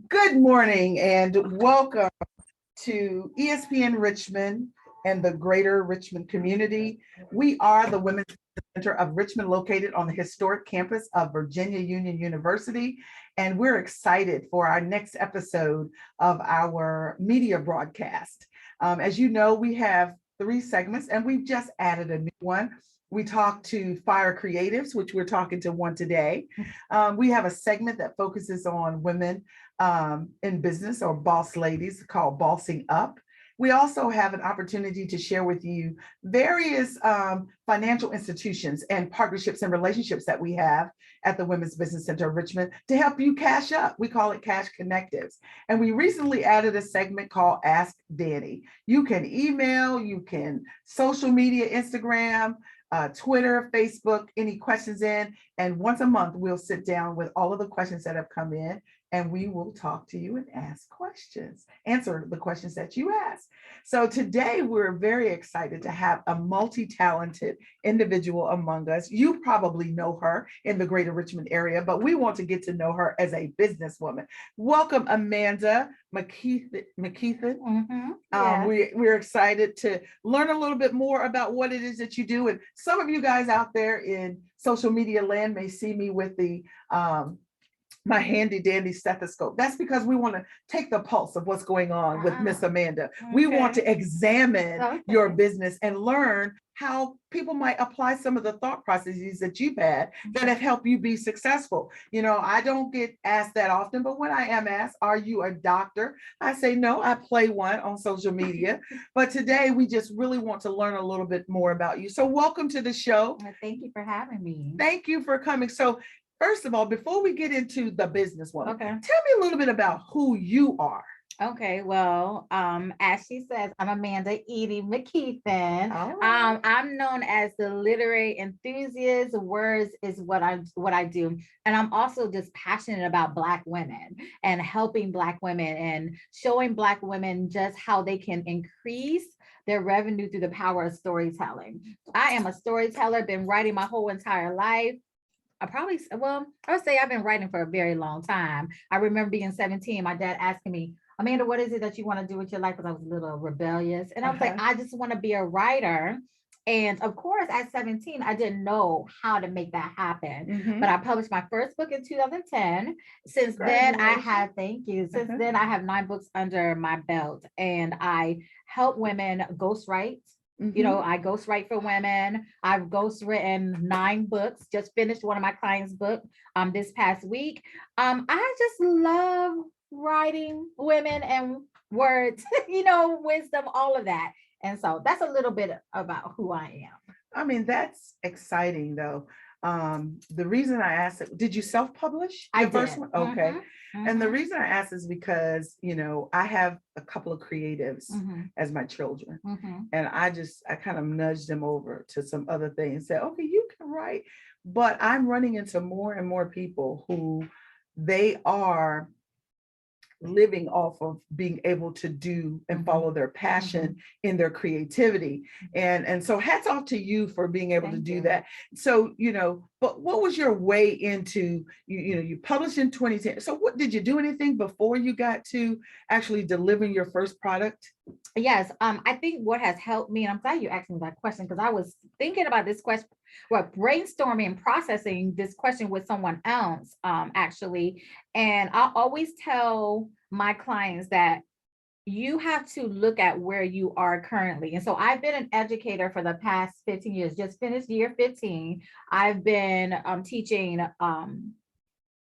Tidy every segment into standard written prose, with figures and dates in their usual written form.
Good morning and welcome to ESPN Richmond and the greater Richmond community. We are the Women's Center of Richmond, located on the historic campus of Virginia Union University. And we're excited for our next episode of our media broadcast. As you know, we have 3 segments and we've just added a new one. We talk to fire creatives, which we're talking to one today. We have a segment that focuses on women in business or boss ladies called Bossing Up. We also have an opportunity to share with you various financial institutions and partnerships and relationships that we have at the Women's Business Center of Richmond to help you cash up. We call it Cash Connectives. And we recently added a segment called Ask Danny. You can email, you can social media, Instagram, Twitter, Facebook, any questions in. And once a month, we'll sit down with all of the questions that have come in and we will talk to you and ask questions, answer the questions that you ask. So today we're very excited to have a multi-talented individual among us. You probably know her in the greater Richmond area, but we want to get to know her as a businesswoman. Welcome, Amanda McKeithen. We're excited to learn a little bit more about what it is that you do. And some of you guys out there in social media land may see me with the my handy dandy stethoscope. That's because we want to take the pulse of what's going on with Miss Amanda. Okay. We want to examine your business and learn how people might apply some of the thought processes that you've had that have helped you be successful. You know, I don't get asked that often, but when I am asked, are you a doctor? I say, no, I play one on social media. But today we just really want to learn a little bit more about you. So welcome to the show. Thank you for having me. Thank you for coming. So first of all, before we get into the businesswoman, tell me a little bit about who you are. Okay, well, as she says, I'm Amanda Edie McKeithen. Right. I'm known as the literary enthusiast. Words is what I do, and I'm also just passionate about Black women and helping Black women and showing Black women just how they can increase their revenue through the power of storytelling. I am a storyteller, been writing my whole entire life. I would say I've been writing for a very long time. I remember being 17, my dad asking me, Amanda, what is it that you want to do with your life? Because I was a little rebellious. And I was like, I just want to be a writer. And of course, at 17, I didn't know how to make that happen. But I published my first book in 2010. Since then, I have, thank you. Since then, I have 9 books under my belt. And I help women ghostwrite. You know, I ghostwrite for women. I've ghostwritten 9 books, just finished one of my clients' book this past week. I just love writing women and words, you know, wisdom, all of that. And so that's a little bit about who I am. I mean, that's exciting though. The reason I asked it, did you self-publish the first one? Okay. And the reason I asked is because, you know, I have a couple of creatives as my children. And I kind of nudged them over to some other things, said, okay, you can write. But I'm running into more and more people who they are living off of being able to do and follow their passion in their creativity. And so hats off to you for being able to do that. So, you know, but what was your way into, you published in 2010. So what, did you do anything before you got to actually delivering your first product? Yes, I think what has helped me, and I'm glad you asked me that question because I was thinking about this question, brainstorming and processing this question with someone else, actually. And I always tell my clients that you have to look at where you are currently. And so I've been an educator for the past 15 years, just finished year 15. I've been teaching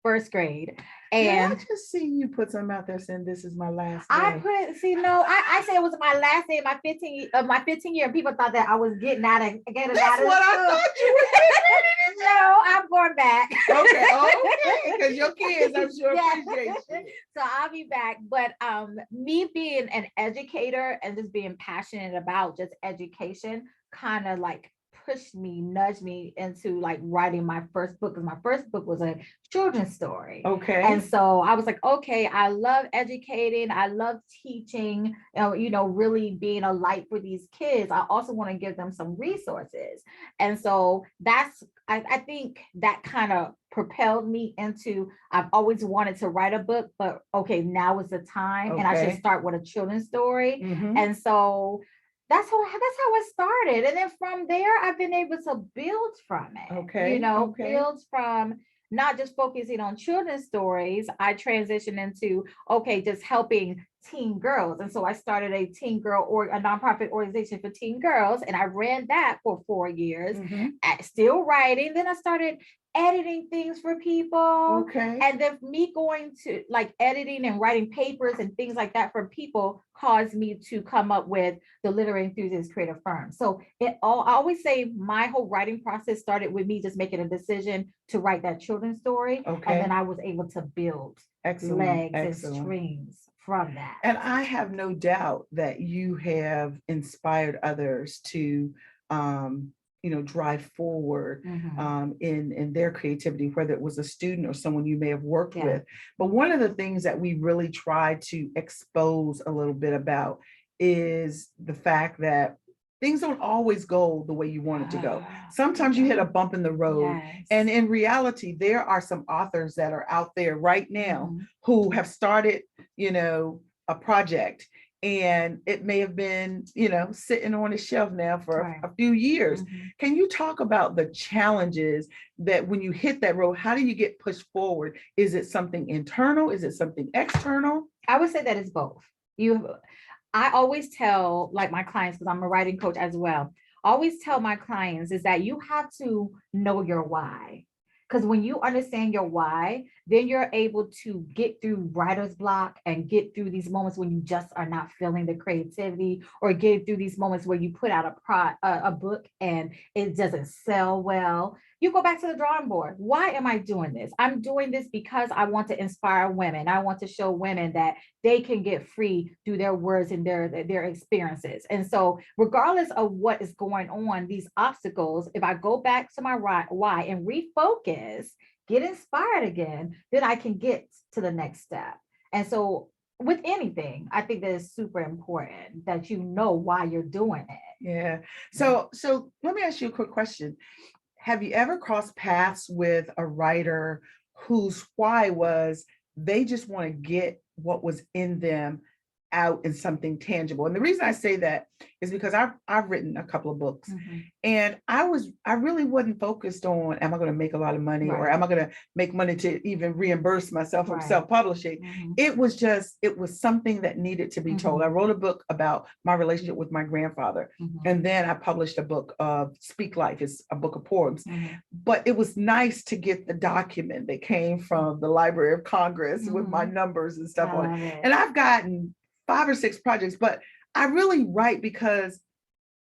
first grade. And I just seen you put something out there saying this is my last day. I said it was my last day of my 15 year. People thought that I was getting out of That's what I thought you were. No, I'm going back. Okay, because your kids, I'm sure, appreciate you. So I'll be back. But me being an educator and just being passionate about just education kind of like nudged me into like writing my first book, because my first book was a children's story. Okay. And so I was like, okay, I love educating. I love teaching, really being a light for these kids. I also want to give them some resources. And so I think that kind of propelled me into, I've always wanted to write a book, but okay, now is the time, and I should Okay. start with a children's story. Mhm. And so that's how it started. And then from there, I've been able to build from it, Okay. Okay. build from not just focusing on children's stories. I transitioned into, okay, just helping teen girls. And so I started a teen girl or a nonprofit organization for teen girls. And I ran that for 4 years, Mhm. still writing. Then I started editing things for people. Okay. And then me going to like editing and writing papers and things like that for people caused me to come up with the Literary Enthusiast Creative Firm. So I always say my whole writing process started with me just making a decision to write that children's story. Okay. And then I was able to build Excellent. legs and Excellent. strings from that. And I have no doubt that you have inspired others to, drive forward Mhm. in their creativity, whether it was a student or someone you may have worked Yeah. with. But one of the things that we really try to expose a little bit about is the fact that things don't always go the way you want it to go. Sometimes you hit a bump in the road. Yes. And in reality, there are some authors that are out there right now Mhm. who have started, a project, and it may have been, sitting on a shelf now for Right. a few years. Mhm. Can you talk about the challenges that when you hit that road, how do you get pushed forward? Is it something internal? Is it something external? I would say that it's both. I always tell like my clients, because I'm a writing coach as well, always tell my clients is that you have to know your why. Because when you understand your why, then you're able to get through writer's block and get through these moments when you just are not feeling the creativity, or get through these moments where you put out a book and it doesn't sell well. You go back to the drawing board. Why am I doing this? I'm doing this because I want to inspire women. I want to show women that they can get free through their words and their experiences. And so regardless of what is going on, these obstacles, if I go back to my why and refocus, get inspired again, then I can get to the next step. And so with anything, I think that is super important that you know why you're doing it. Yeah. So let me ask you a quick question. Have you ever crossed paths with a writer whose why was they just want to get what was in them out in something tangible? And the reason I say that is because I've written a couple of books, Mhm. and I really wasn't focused on, am I going to make a lot of money, or Right. am I going to make money to even reimburse myself from Right. self-publishing? Mhm. It was something that needed to be told. I wrote a book about my relationship with my grandfather. Mhm. And then I published a book of Speak Life. It's a book of poems. Mhm. But it was nice to get the document that came from the Library of Congress with my numbers and stuff on it. And I've gotten 5 or 6 projects, but I really write because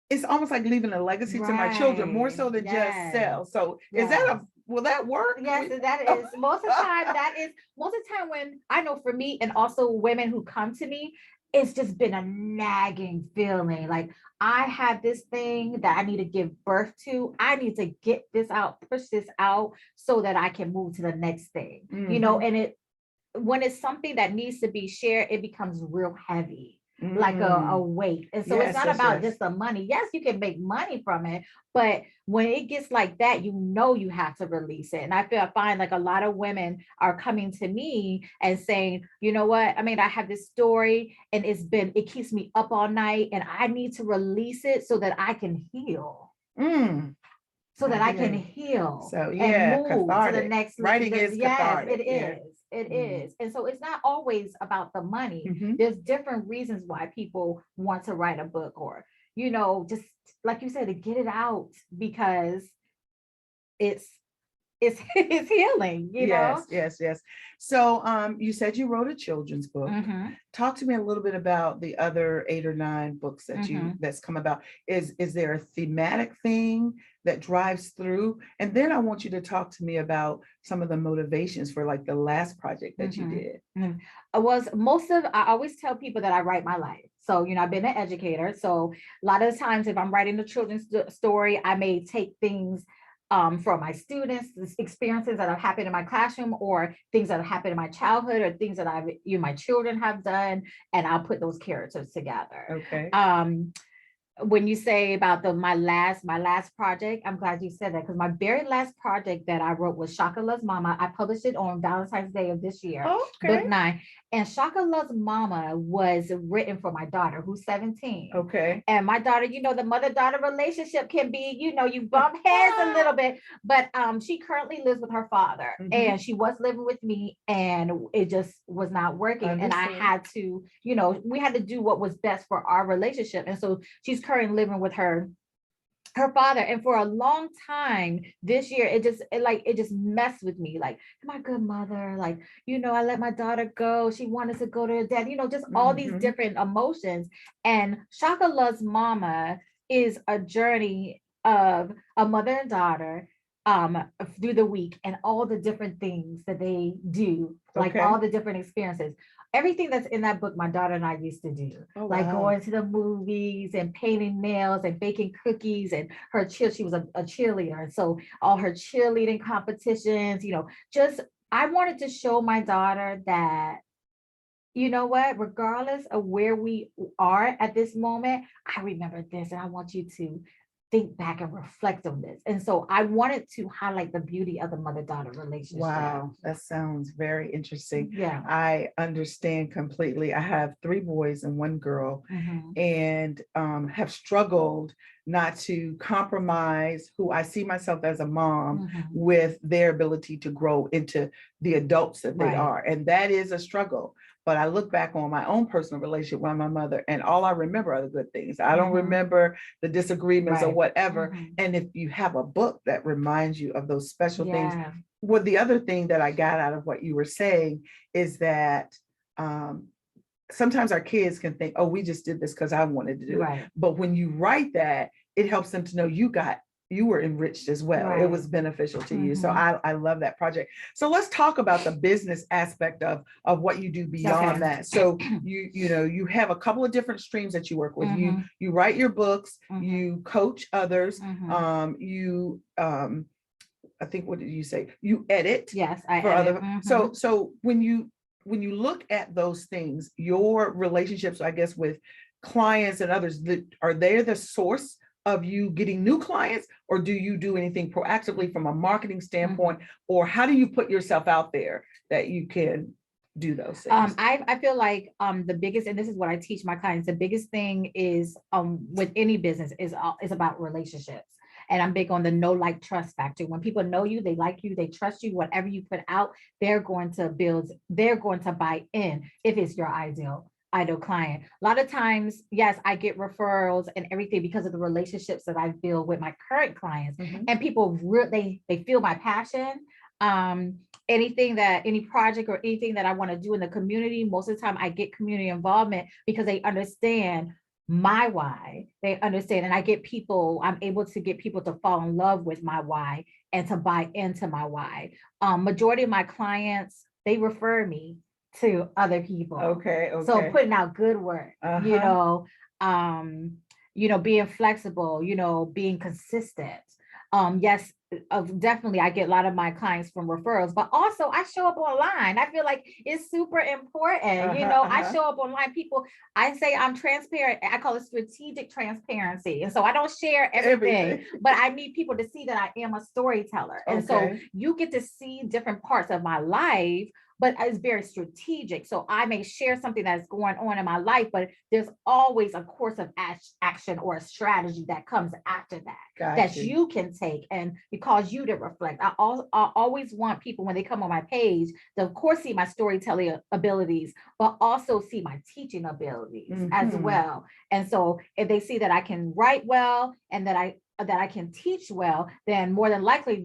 it's almost like leaving a legacy to my children, more so than just sell. So is that will that work? Yes, that is most of the time. Most of the time when I know for me, and also women who come to me, it's just been a nagging feeling. Like I have this thing that I need to give birth to. I need to get this out, push this out so that I can move to the next thing. And when it's something that needs to be shared, it becomes real heavy, like a weight. And so it's not about just the money. Yes, you can make money from it, but when it gets like that, you have to release it. And I find like a lot of women are coming to me and saying, you know what? I mean, I have this story and it keeps me up all night, and I need to release it so that I can heal. So that I can heal and move cathartic. To the next writing is cathartic. It is. It is. And so it's not always about the money. There's different reasons why people want to write a book, or, just like you said, to get it out, because it's it's healing, Yes. So you said you wrote a children's book. Talk to me a little bit about the other 8 or 9 books that that's come about. Is there a thematic thing that drives through? And then I want you to talk to me about some of the motivations for like the last project that you did. I always tell people that I write my life. So, I've been an educator. So a lot of times if I'm writing a children's story, I may take things from my students, experiences that have happened in my classroom, or things that have happened in my childhood, or things that my children have done, and I'll put those characters together. Okay. when you say about my last project, I'm glad you said that, because my very last project that I wrote was Shaka Loves Mama. I published it on Valentine's Day of this year, book 9. And Shaka Loves Mama was written for my daughter, who's 17. Okay. And my daughter, the mother-daughter relationship can be, you bump heads a little bit, but she currently lives with her father, and she was living with me, and it just was not working. And I had to, we had to do what was best for our relationship. And so she's currently living with her father. And for a long time this year, it just messed with me. Like, am I a good mother? Like, I let my daughter go. She wanted to go to her dad, just all these different emotions. And Shaka Loves Mama is a journey of a mother and daughter through the week, and all the different things that they do, like all the different experiences. Everything that's in that book, my daughter and I used to do, like going to the movies and painting nails and baking cookies. And she was a cheerleader. And so all her cheerleading competitions, I wanted to show my daughter that, you know what, regardless of where we are at this moment, I remember this, and I want you to think back and reflect on this. And so I wanted to highlight the beauty of the mother-daughter relationship. Wow, that sounds very interesting. Yeah. I understand completely. I have 3 boys and 1 girl, and have struggled not to compromise who I see myself as a mom with their ability to grow into the adults that they are. And that is a struggle. But I look back on my own personal relationship with my mother, and all I remember are the good things. I don't remember the disagreements or whatever. And if you have a book that reminds you of those special things, well, the other thing that I got out of what you were saying is that sometimes our kids can think, oh, we just did this because I wanted to do it. But when you write that, it helps them to know you were enriched as well. It was beneficial to you. So I love that project. So let's talk about the business aspect of what you do beyond that. So you have a couple of different streams that you work with. You write your books, you coach others, I think, what did you say? You edit. Yes, I for edit. other. So when you look at those things, your relationships, I guess, with clients and others, are they the source of you getting new clients, or do you do anything proactively from a marketing standpoint, or how do you put yourself out there that you can do those things? I feel like the biggest, and this is what I teach my clients, the biggest thing is with any business is about relationships. And I'm big on the know, like, trust factor. When people know you, they like you, they trust you, whatever you put out, they're going to buy in if it's your ideal client. A lot of times, yes, I get referrals and everything because of the relationships that I build with my current clients, and people they feel my passion. Any project or anything that I want to do in the community, most of the time I get community involvement because they understand my why. They understand, and I'm able to get people to fall in love with my why and to buy into my why. Majority of my clients, they refer me to other people. Okay. So putting out good work, being flexible, being consistent. Yes, definitely I get a lot of my clients from referrals, but also I show up online. I feel like it's super important. I show up online. I say I'm transparent. I call it strategic transparency. And so I don't share everything. But I need people to see that I am a storyteller. And so you get to see different parts of my life, but it's very strategic. So I may share something that's going on in my life, but there's always a course of action or a strategy that comes after that, that you can take and cause you to reflect. I always want people, when they come on my page, to of course see my storytelling abilities, but also see my teaching abilities as well. And so if they see that I can write well and that I can teach well, then more than likely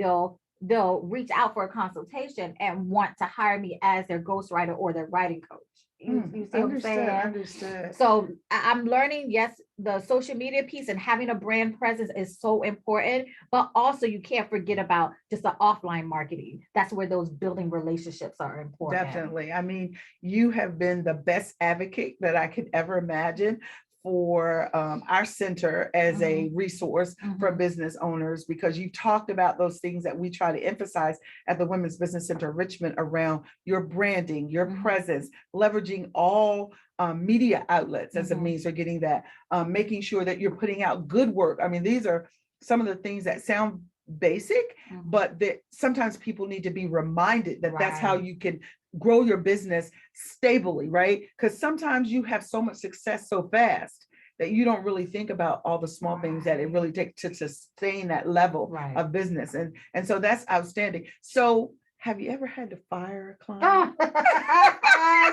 they'll reach out for a consultation and want to hire me as their ghostwriter or their writing coach. You see what I'm saying? Understood. So I'm learning, yes, the social media piece and having a brand presence is so important, but also you can't forget about just the offline marketing. That's where those building relationships are important. Definitely. I mean, you have been the best advocate that I could ever imagine for our center as a resource for Mhm. business owners, because you talked about those things that we try to emphasize at the Women's Business Center of Richmond around your branding, your Mhm. presence, leveraging all media outlets as a Mhm. means of getting that, making sure that you're putting out good work. I mean, these are some of the things that sound basic, Mhm. but that sometimes people need to be reminded that that's how Right. you can grow your business stably, right? Because sometimes you have so much success so fast that you don't really think about all the small things that it really takes to sustain that level Right. of business. And so that's outstanding. So have you ever had to fire a client?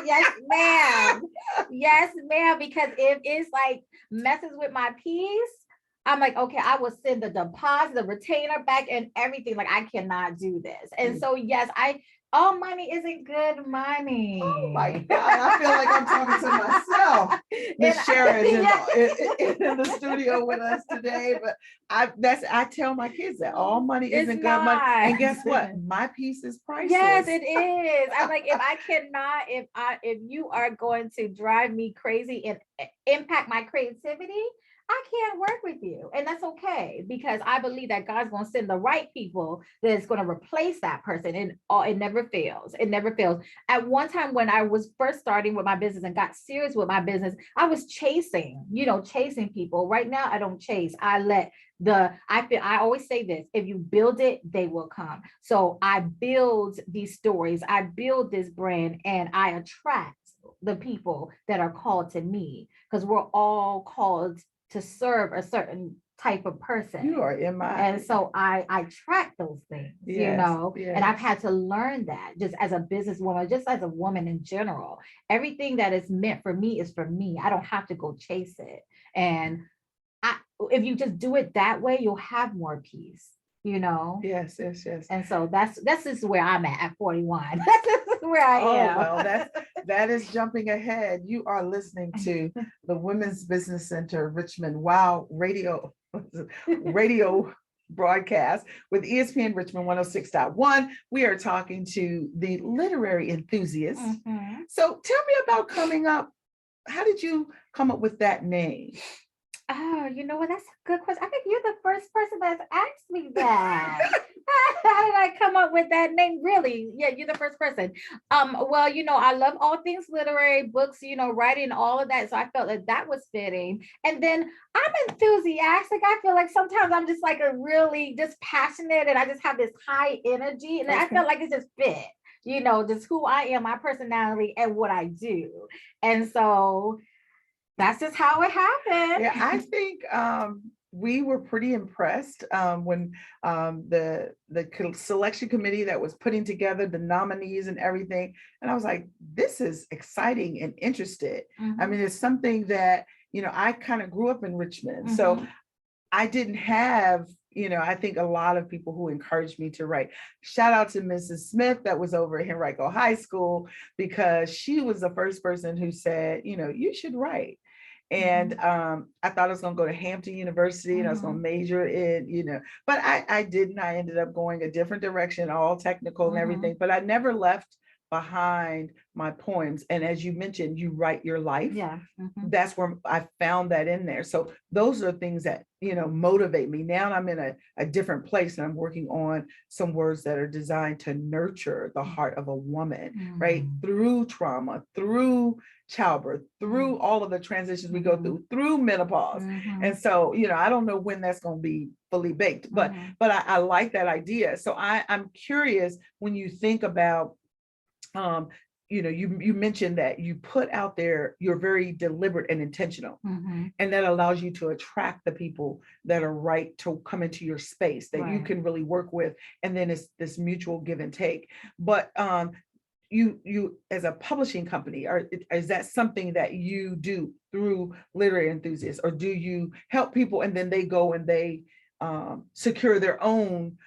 Yes, ma'am. Yes, ma'am. Because if it's like messes with my peace, I'm like, okay, I will send the deposit, the retainer back, and everything. Like, I cannot do this. And so, yes, all money isn't good money. Oh my God, I feel like I'm talking to myself. Miss Sharon's in the studio with us today, but I tell my kids that all money It's isn't good money. And not. guess what? My piece is priceless. Yes, it is. I'm like, if I cannot, if you are going to drive me crazy and impact my creativity, I can't work with you. And that's okay, because I believe that God's going to send the right people that's going to replace that person. And it never fails. It never fails. At one time when I was first starting with my business and got serious with my business, I was chasing people. Right now, I don't chase. I always say this: if you build it, they will come. So I build these stories, I build this brand, and I attract the people that are called to me, because we're all called to serve a certain type of person. You are in my. And so I track those things, Yes, and I've yes. had to learn that just as a businesswoman, just as a woman in general. Everything that is meant for me is for me. I don't have to go chase it. And if you just do it that way, you'll have more peace. Yes, yes, yes. And so that's just where I'm at 41. That's just where I am. Oh, well, that is jumping ahead. You are listening to the Women's Business Center Richmond Wow radio broadcast with ESPN Richmond 106.1. We are talking to the literary enthusiast. Mhm. So tell me about coming up. How did you come up with that name? Oh, you know what? That's a good question. I think you're the first person that's asked me that. How did I come up with that name? Really? Yeah, you're the first person. Well, I love all things literary, books, writing, all of that. So I felt that that was fitting. And then I'm enthusiastic. I feel like sometimes I'm just like a really just passionate, and I just have this high energy, and I felt like it just fit. Just who I am, my personality, and what I do. And so that's just how it happened. Yeah, I think we were pretty impressed when the selection committee that was putting together the nominees and everything. And I was like, this is exciting and interested. I mean, it's something that, I kind of grew up in Richmond. So I didn't have, I think a lot of people who encouraged me to write. Shout out to Mrs. Smith that was over at Henrico High School, because she was the first person who said, you should write. And I thought I was going to go to Hampton University and I was going to major in, but I didn't. I ended up going a different direction, all technical and everything, but I never left behind my poems. And as you mentioned, you write your life. Yeah. That's where I found that in there. So those are things that, motivate me. Now I'm in a different place, and I'm working on some words that are designed to nurture the heart of a woman, right? Through trauma, through childbirth, through all of the transitions we go through menopause. And so, I don't know when that's going to be fully baked, but I like that idea. So I'm curious, when you think about, you mentioned that you put out there, you're very deliberate and intentional, and that allows you to attract the people that are right to come into your space that you can really work with. And then it's this mutual give and take. But you as a publishing company, is that something that you do through literary enthusiasts, or do you help people and then they go and they secure their own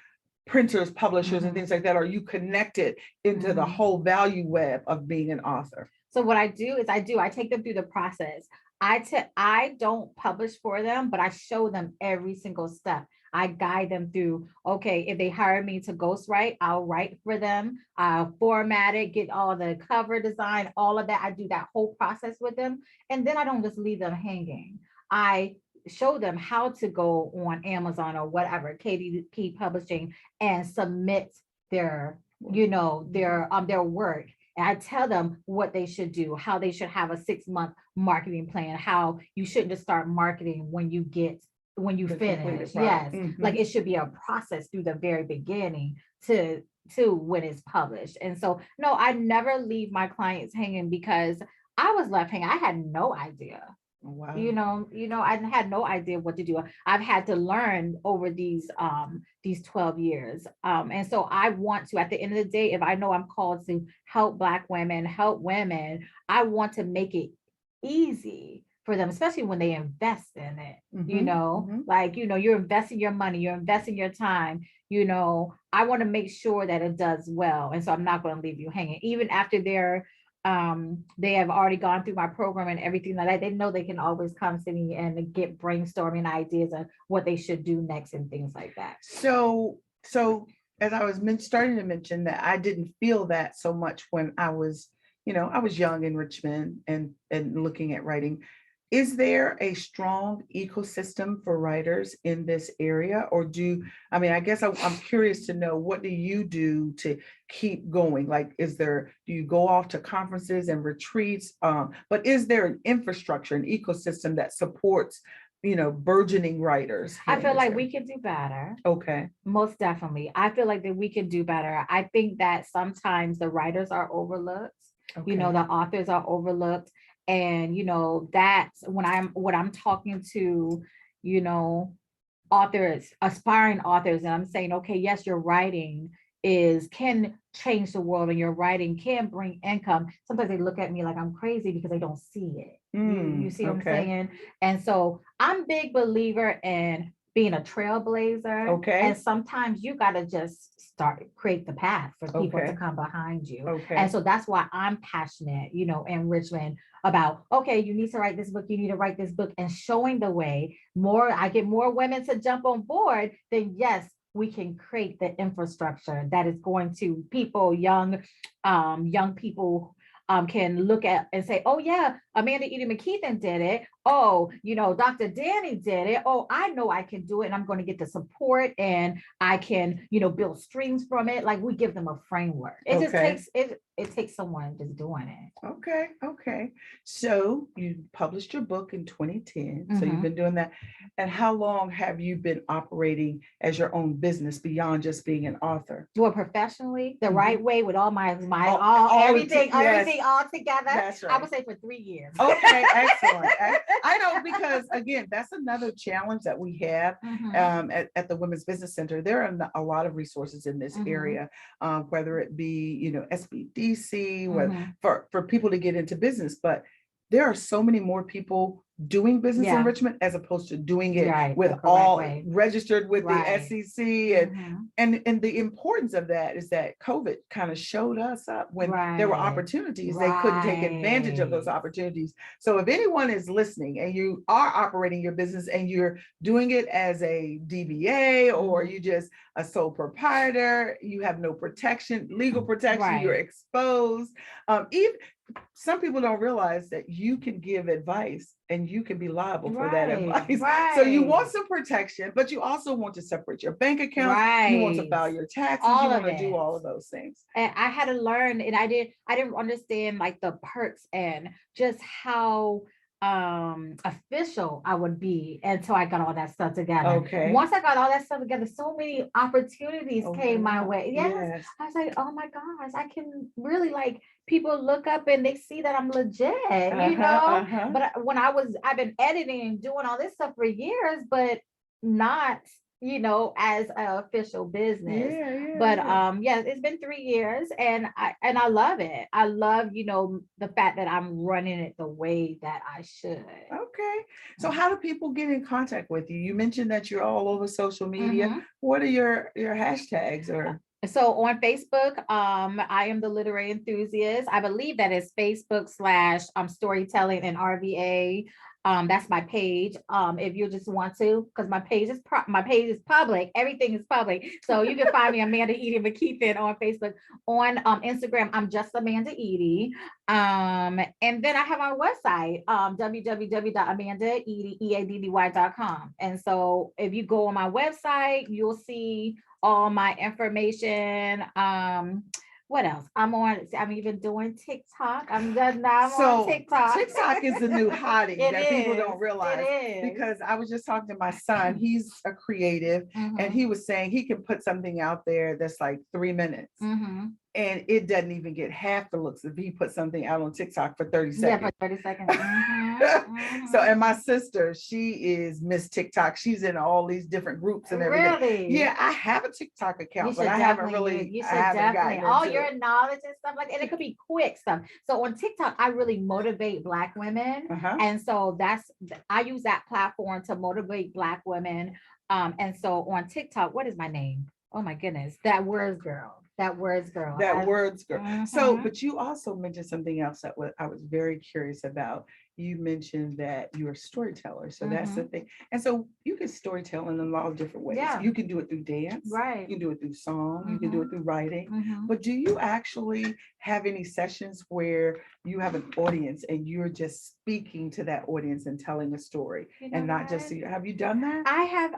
printers, publishers, and things like that? Are you connected into the whole value web of being an author? So what I do is I take them through the process. I don't publish for them, but I show them every single step. I guide them through, okay, if they hire me to ghostwrite, I'll write for them, I'll format it, get all the cover design, all of that. I do that whole process with them. And then I don't just leave them hanging. I show them how to go on Amazon or whatever, KDP Publishing, and submit their, their work. And I tell them what they should do, how they should have a 6-month marketing plan, how you shouldn't just start marketing when you finish. Yes. Like it should be a process through the very beginning to when it's published. And so, no, I never leave my clients hanging because I was left hanging. I had no idea. Wow. I had no idea what to do. I've had to learn over these 12 years. And so I want to, at the end of the day, if I know I'm called to help Black women, help women, I want to make it easy for them, especially when they invest in it. You're investing your money, you're investing your time, I want to make sure that it does well. And so I'm not going to leave you hanging, even after they have already gone through my program and everything like that. They know they can always come to me and get brainstorming ideas of what they should do next and things like that. So as I was starting to mention that I didn't feel that so much when I was young in Richmond and looking at writing. Is there a strong ecosystem for writers in this area? Or I guess I'm curious to know, what do you do to keep going? Like, do you go off to conferences and retreats? But is there an infrastructure, an ecosystem that supports, burgeoning writers? I feel like we could do better. Okay. Most definitely. I feel like that we could do better. I think that sometimes the writers are overlooked. Okay. The authors are overlooked. And, that's when I'm talking to, authors, aspiring authors, and I'm saying, okay, yes, your writing can change the world and your writing can bring income. Sometimes they look at me like I'm crazy because they don't see it. You see what I'm saying? And so I'm a big believer in being a trailblazer. Okay. And sometimes you got to just create the path for people to come behind you. Okay. And so that's why I'm passionate, in Richmond about, okay, you need to write this book, you need to write this book, and showing the way. I get more women to jump on board, then yes, we can create the infrastructure that is going to young people can look at and say, oh yeah, Amanda Edie McKeithen did it. Oh, Dr. Danni did it. Oh, I know I can do it, and I'm going to get the support, and I can, build streams from it. Like, we give them a framework. It just takes it takes someone just doing it. Okay. So you published your book in 2010. So you've been doing that. And how long have you been operating as your own business beyond just being an author? Well, professionally, the right way, with all everything all together. That's right. I would say for 3 years. Okay, excellent. I know, because again, that's another challenge that we have at the Women's Business Center. There are a lot of resources in this area, whether it be, SBDC, for people to get into business, but there are so many more people doing business in Richmond as opposed to doing it with registered with the SEC, and the importance of that is that COVID kind of showed us up when there were opportunities. They couldn't take advantage of those opportunities. So if anyone is listening and you are operating your business and you're doing it as a DBA or you just a sole proprietor, you have no protection, legal protection, you're exposed. Even some people don't realize that you can give advice and you can be liable for that advice. So you want some protection, but you also want to separate your bank accounts. You want to file your taxes. You want to do all of those things. And I had to learn, and I didn't understand like the perks and just how official I would be until I got all that stuff together. Okay. Once I got all that stuff together, so many opportunities came my way. Yes. I was like, oh my gosh, I can really, people look up and they see that I'm legit, But when I've been editing and doing all this stuff for years, but not, as an official business. It's been 3 years and I love it. I love, the fact that I'm running it the way that I should. Okay. So how do people get in contact with you? You mentioned that you're all over social media. What are your hashtags or? So on Facebook, I am the literary enthusiast. I believe that is Facebook slash storytelling and RVA. That's my page. If you just want to, because my page is public. Everything is public. So you can find me Amanda Edie McKeithen on Facebook. On Instagram, I'm just Amanda Edie. And then I have our website, www.amandaeddy.com. And so if you go on my website, you'll see all my information. What else? I'm even doing TikTok. I'm on TikTok. TikTok is the new hottie It that people is. don't realize. It is. Because I was just talking to my son, he's a creative, and he was saying he can put something out there that's like 3 minutes. And it doesn't even get half the looks if he put something out on TikTok for 30 seconds. Yeah, for 30 seconds. So, and my sister, she is Miss TikTok. She's in all these different groups and everything. Really? Yeah, I have a TikTok account, but I haven't really, You should I haven't definitely. gotten All into your it. knowledge and stuff like that. And it could be quick stuff. So on TikTok, I really motivate Black women. And so I use that platform to motivate Black women. And so on TikTok, what is my name? Oh my goodness, that words girl. So, but you also mentioned something else that I was very curious about. You mentioned that you're a storyteller. So that's the thing. And so you can storytell in a lot of different ways. Yeah. You can do it through dance. Right. You can do it through song. You can do it through writing. But do you actually have any sessions where you have an audience and you're just speaking to that audience and telling a story and not just, have you done that? I have,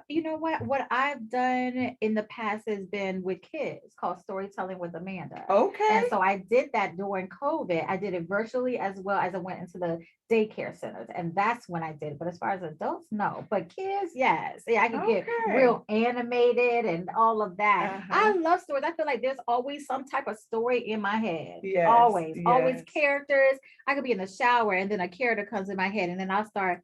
what I've done in the past has been with kids called Storytelling with Amanda. Okay. And so I did that during COVID. I did it virtually as well as I went into the daycare centers. And that's when I did it. But as far as adults, no. But kids, yes. Yeah, I can get real animated and all of that. I love stories. I feel like there's always some type of story in my head. Yes. Always characters. I could be in the shower and then a character comes in my head and then I'll start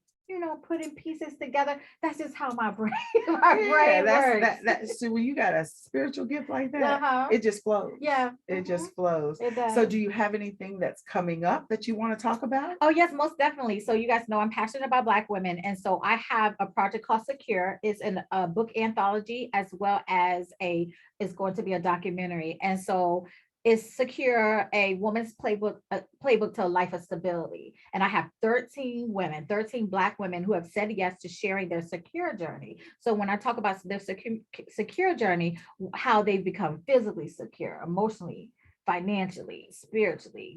putting pieces together. That's just how my brain works. So when you got a spiritual gift like that, it just flows. Yeah. It just flows. It does. So do you have anything that's coming up that you want to talk about? Oh, yes, most definitely. So you guys know I'm passionate about Black women. And so I have a project called Secure. It's a book anthology as well as it's going to be a documentary. And so is Secure, a woman's playbook to a life of stability. And I have 13 Black women who have said yes to sharing their secure journey. So when I talk about their secure journey, how they've become physically secure, emotionally, financially, spiritually,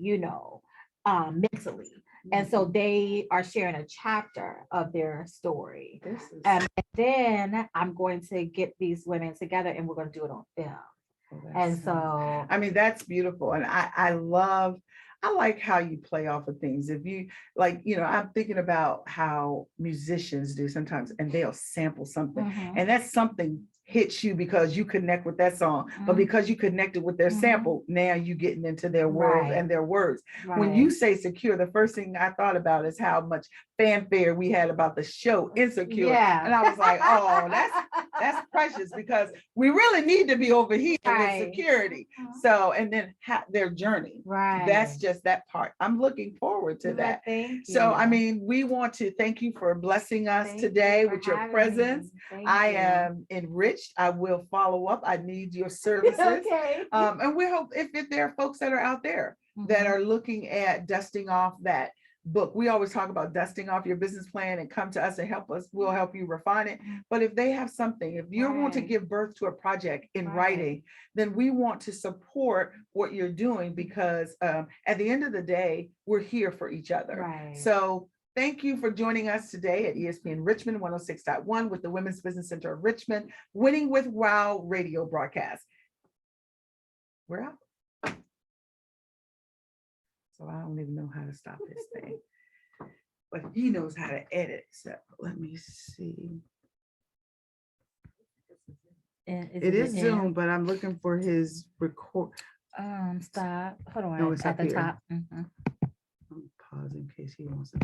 mentally. And so they are sharing a chapter of their story. And then I'm going to get these women together and we're going to do it on film. And so, I mean, that's beautiful. And I like how you play off of things. If you I'm thinking about how musicians do sometimes, and they'll sample something and that's something hits you because you connect with that song, but because you connected with their sample, now you getting into their world and their words. When you say Secure, the first thing I thought about is how much fanfare we had about the show Insecure. And I was like, oh, that's precious because we really need to be over here with security. So, and then their journey. That's just that part. I'm looking forward to that. So, I mean, we want to thank you for blessing us today with your presence. I am enriched. I will follow up. I need your services. And we hope if there are folks that are out there that are looking at dusting off that book. We always talk about dusting off your business plan and come to us and help us. We'll help you refine it. But if they have something, if you want to give birth to a project in writing, then we want to support what you're doing because at the end of the day, we're here for each other. So thank you for joining us today at ESPN Richmond 106.1 with the Women's Business Center of Richmond, Winning with Wow radio broadcast. We're out. So I don't even know how to stop this thing, but he knows how to edit. So let me see. It is Zoom, but I'm looking for his record. Stop. Hold on. No, it's at up the here. top. I'm pausing in case he wants to do